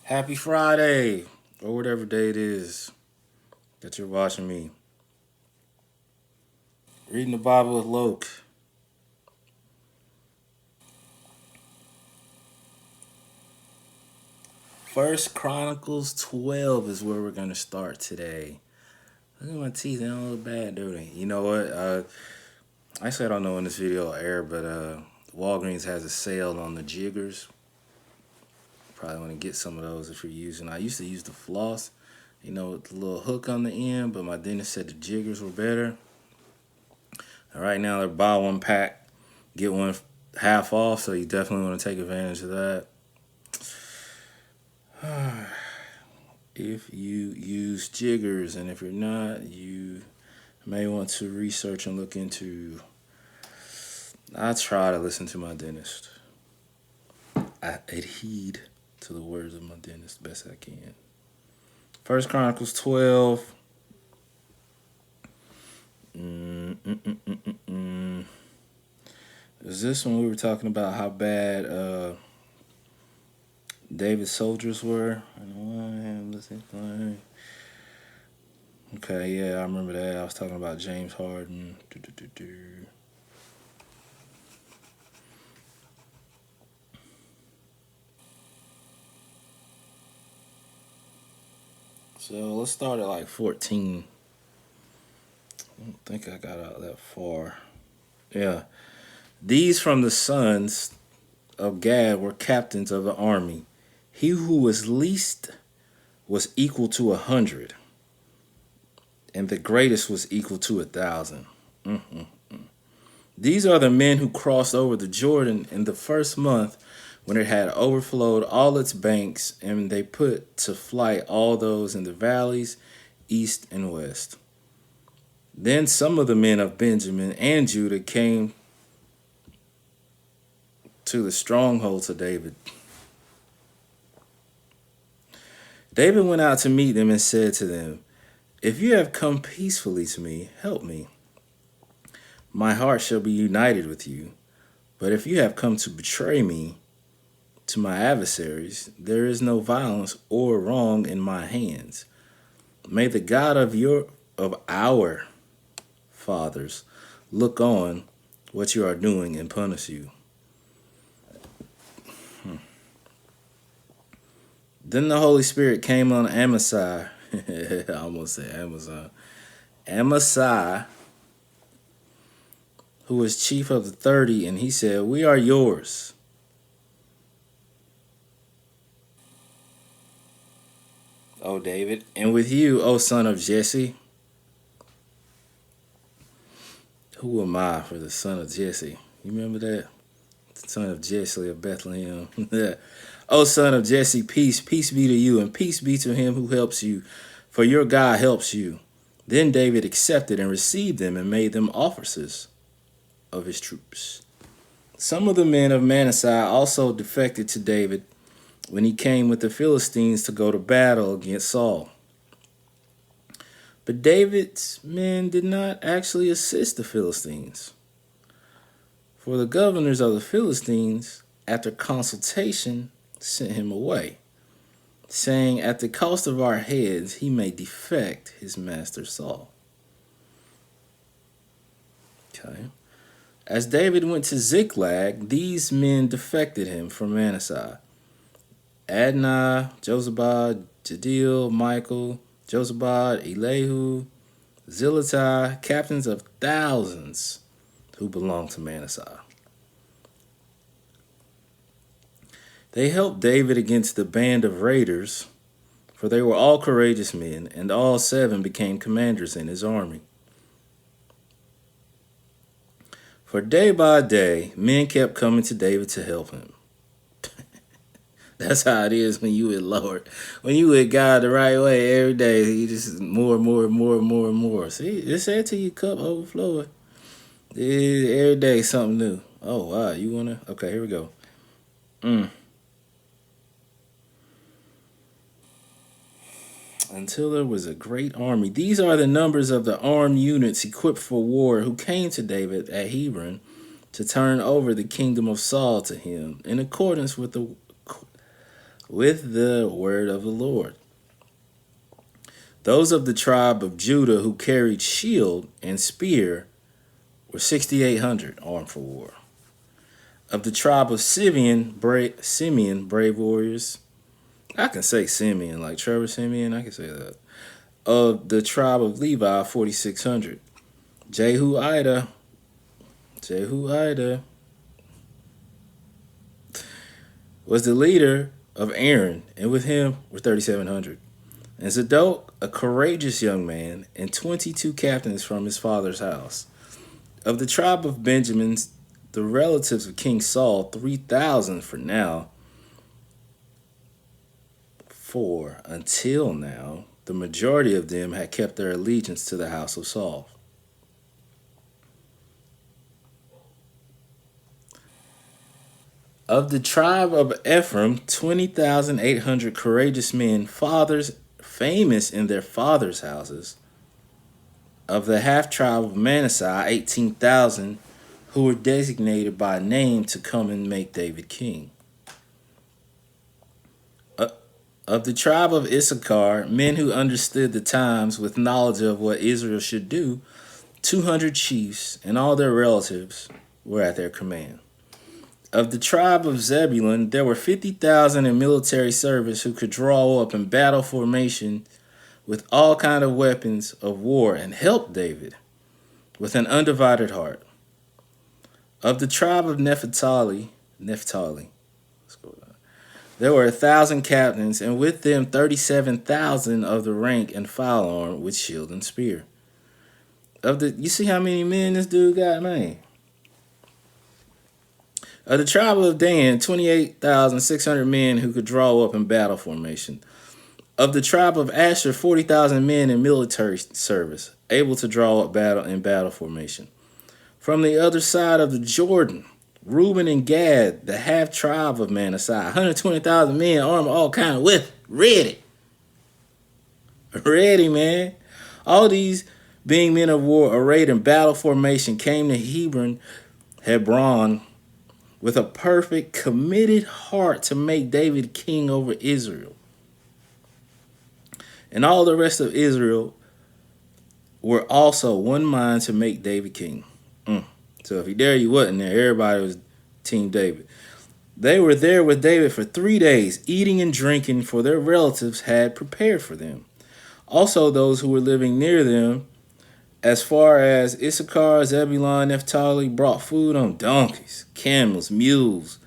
Happy Friday, or whatever day it is that you're watching me. Reading the Bible with Loke. First Chronicles 12 is where we're going to start today. Look at my teeth, they don't look bad, do they? You know what? Actually, I don't know when this video will air, but Walgreens has a sale on the jiggers. Probably want to get some of those if you're using. I used to use the floss, with the little hook on the end, but my dentist said the jiggers were better. And right now, they're buy one pack, get one half off, so you definitely want to take advantage of that. If you use jiggers, and if you're not, you may want to research and look into. I try to listen to my dentist. I adhere to the words of my dentist best I can. First Chronicles 12. Is this when we were talking about how bad David's soldiers were? Okay, yeah, I remember that. I was talking about James Harden. So let's start at like 14. I don't think I got out that far. Yeah. These from the sons of Gad were captains of the army. He who was least was equal to 100, and the greatest was equal to 1,000. These are the men who crossed over the Jordan in the first month when it had overflowed all its banks, and they put to flight all those in the valleys, east and west. Then some of the men of Benjamin and Judah came to the strongholds of David. David went out to meet them and said to them, "If you have come peacefully to me, help me. My heart shall be united with you. But if you have come to betray me to my adversaries, there is no violence or wrong in my hands. May the God of our fathers look on what you are doing and punish you." Then the Holy Spirit came on Amasai. I almost said Amazon. Amasai, who was chief of the 30, and he said, "We are yours." O David, and with you, O son of Jesse. Who am I for the son of Jesse? You remember that? The son of Jesse of Bethlehem. O son of Jesse, peace be to you, and peace be to him who helps you, for your God helps you. Then David accepted and received them and made them officers of his troops. Some of the men of Manasseh also defected to David when he came with the Philistines to go to battle against Saul. But David's men did not actually assist the Philistines. For the governors of the Philistines, after consultation, sent him away, saying, "At the cost of our heads, he may defect his master Saul." Okay. As David went to Ziklag, these men defected him from Manasseh: Adnah, Jozabad, Jadiel, Michael, Jozabad, Elihu, Zillethai, captains of thousands who belonged to Manasseh. They helped David against the band of raiders, for they were all courageous men, and all 7 became commanders in his army. For day by day, men kept coming to David to help him. That's how it is when you with Lord. When you with God the right way every day, you just more and more. See, just say it till your cup overflowing. Every day something new. Oh, wow. You want to? Okay, here we go. Until there was a great army. These are the numbers of the armed units equipped for war who came to David at Hebron to turn over the kingdom of Saul to him, in accordance with the with the word of the Lord. Those of the tribe of Judah who carried shield and spear were 6,800 armed for war. Of the tribe of Simeon, brave warriors. I can say Simeon, like Trevor Simeon, I can say that. Of the tribe of Levi, 4,600. Jehuiada was the leader of Aaron, and with him were 3,700. And Zadok, a courageous young man, and 22 captains from his father's house. Of the tribe of Benjamin, the relatives of King Saul, 3,000 for now. For until now, the majority of them had kept their allegiance to the house of Saul. Of the tribe of Ephraim, 20,800 courageous men, fathers famous in their fathers' houses. Of the half tribe of Manasseh, 18,000 who were designated by name to come and make David king. Of the tribe of Issachar, men who understood the times with knowledge of what Israel should do, 200 chiefs and all their relatives were at their command. Of the tribe of Zebulun, there were 50,000 in military service who could draw up in battle formation with all kind of weapons of war and help David with an undivided heart. Of the tribe of Naphtali, there were 1,000 captains, and with them 37,000 of the rank and file arm with shield and spear. You see how many men this dude got, man? Of the tribe of Dan, 28,600 men who could draw up in battle formation. Of the tribe of Asher, 40,000 men in military service, able to draw up in battle formation. From the other side of the Jordan, Reuben and Gad, the half tribe of Manasseh, 120,000 men armed all kind of with ready. Ready, man. All these being men of war arrayed in battle formation came to Hebron, with a perfect, committed heart to make David king over Israel. And all the rest of Israel were also one mind to make David king. So if you wasn't there. Everybody was Team David. They were there with David for 3 days, eating and drinking, for their relatives had prepared for them. Also those who were living near them, as far as Issachar, Zebulun, Naphtali, brought food on donkeys, camels, mules,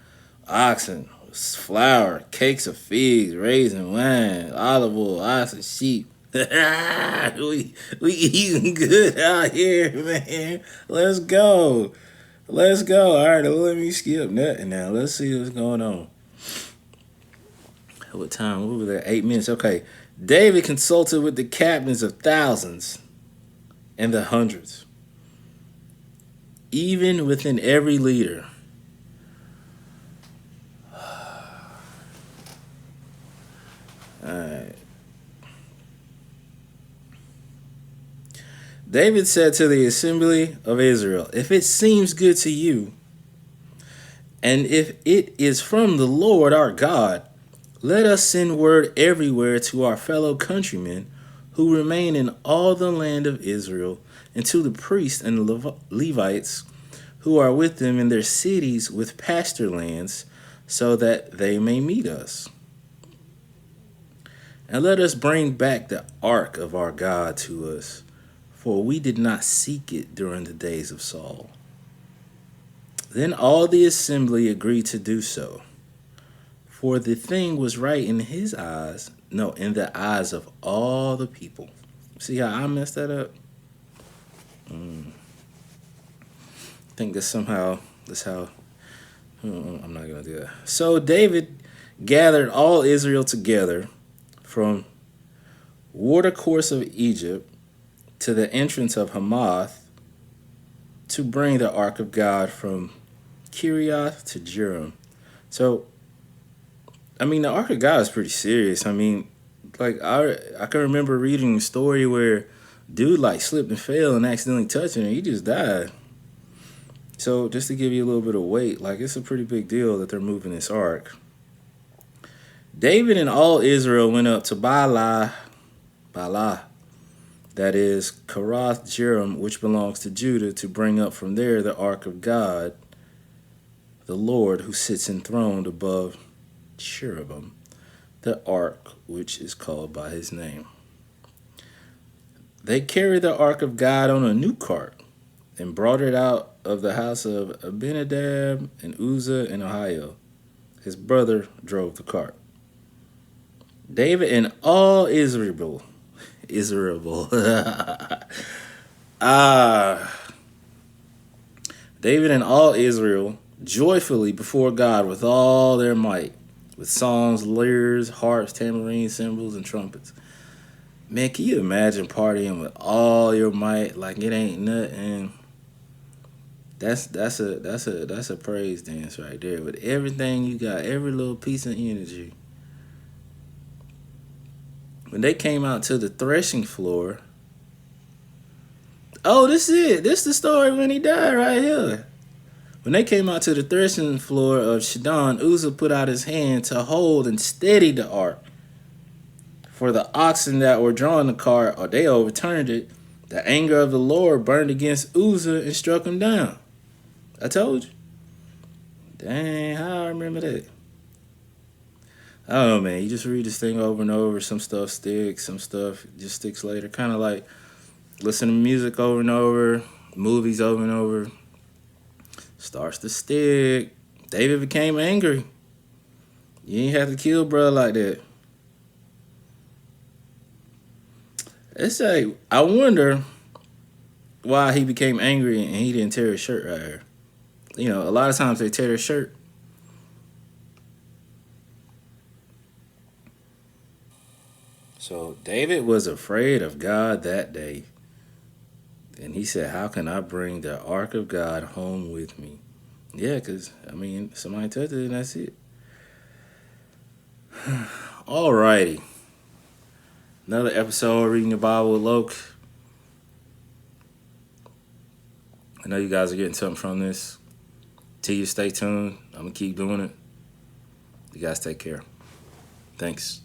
oxen, flour, cakes of figs, raisin, wine, olive oil, oxen, sheep. we eating good out here, man. Let's go. All right, let me skip nothing now. Let's see what's going on. What time? What was that? 8 minutes. Okay. David consulted with the captains of thousands and the hundreds, even within every leader. Alright. David said to the assembly of Israel, if it seems good to you, and if it is from the Lord our God, let us send word everywhere to our fellow countrymen who remain in all the land of Israel, and to the priests and the Levites who are with them in their cities with pasture lands, so that they may meet us. And let us bring back the ark of our God to us, for we did not seek it during the days of Saul. Then all the assembly agreed to do so, for the thing was right in his eyes, in the eyes of all the people. See how I messed that up? I think that's how, I'm not going to do that. So David gathered all Israel together from watercourse of Egypt to the entrance of Hamath to bring the ark of God from Kiriath to Jearim. So, the ark of God is pretty serious. I can remember reading a story where dude slipped and fell and accidentally touched it and he just died. So just to give you a little bit of weight, it's a pretty big deal that they're moving this ark. David and all Israel went up to Baalah, that is Karath Jearim, which belongs to Judah, to bring up from there the ark of God, the Lord, who sits enthroned above cherubim, the ark which is called by his name. They carried the ark of God on a new cart and brought it out of the house of Abinadab and Uzzah and Ahio. His brother drove the cart. David and all Israel. David and all Israel joyfully before God with all their might, with songs, lyres, harps, tambourines, cymbals, and trumpets. Man, can you imagine partying with all your might like it ain't nothing? That's a praise dance right there. With everything you got, every little piece of energy. When they came out to the threshing floor. Oh, this is it. This is the story when he died right here. When they came out to the threshing floor of Shadon, Uzzah put out his hand to hold and steady the ark. For the oxen that were drawing the cart, or they overturned it, the anger of the Lord burned against Uzzah and struck him down. I told you. Dang, how I remember that. I don't know, man. You just read this thing over and over. Some stuff sticks. Some stuff just sticks later. Kind of like listening to music over and over, movies over and over. Starts to stick. David became angry. You ain't have to kill bro like that. It's like, I wonder why he became angry and he didn't tear his shirt right here. You know, a lot of times they tear their shirt. So David was afraid of God that day. And he said, how can I bring the ark of God home with me? Yeah, because, I mean, somebody touched it and that's it. Alrighty. Another episode of Reading the Bible with Loke. I know you guys are getting something from this. Till you stay tuned. I'm going to keep doing it. You guys take care. Thanks.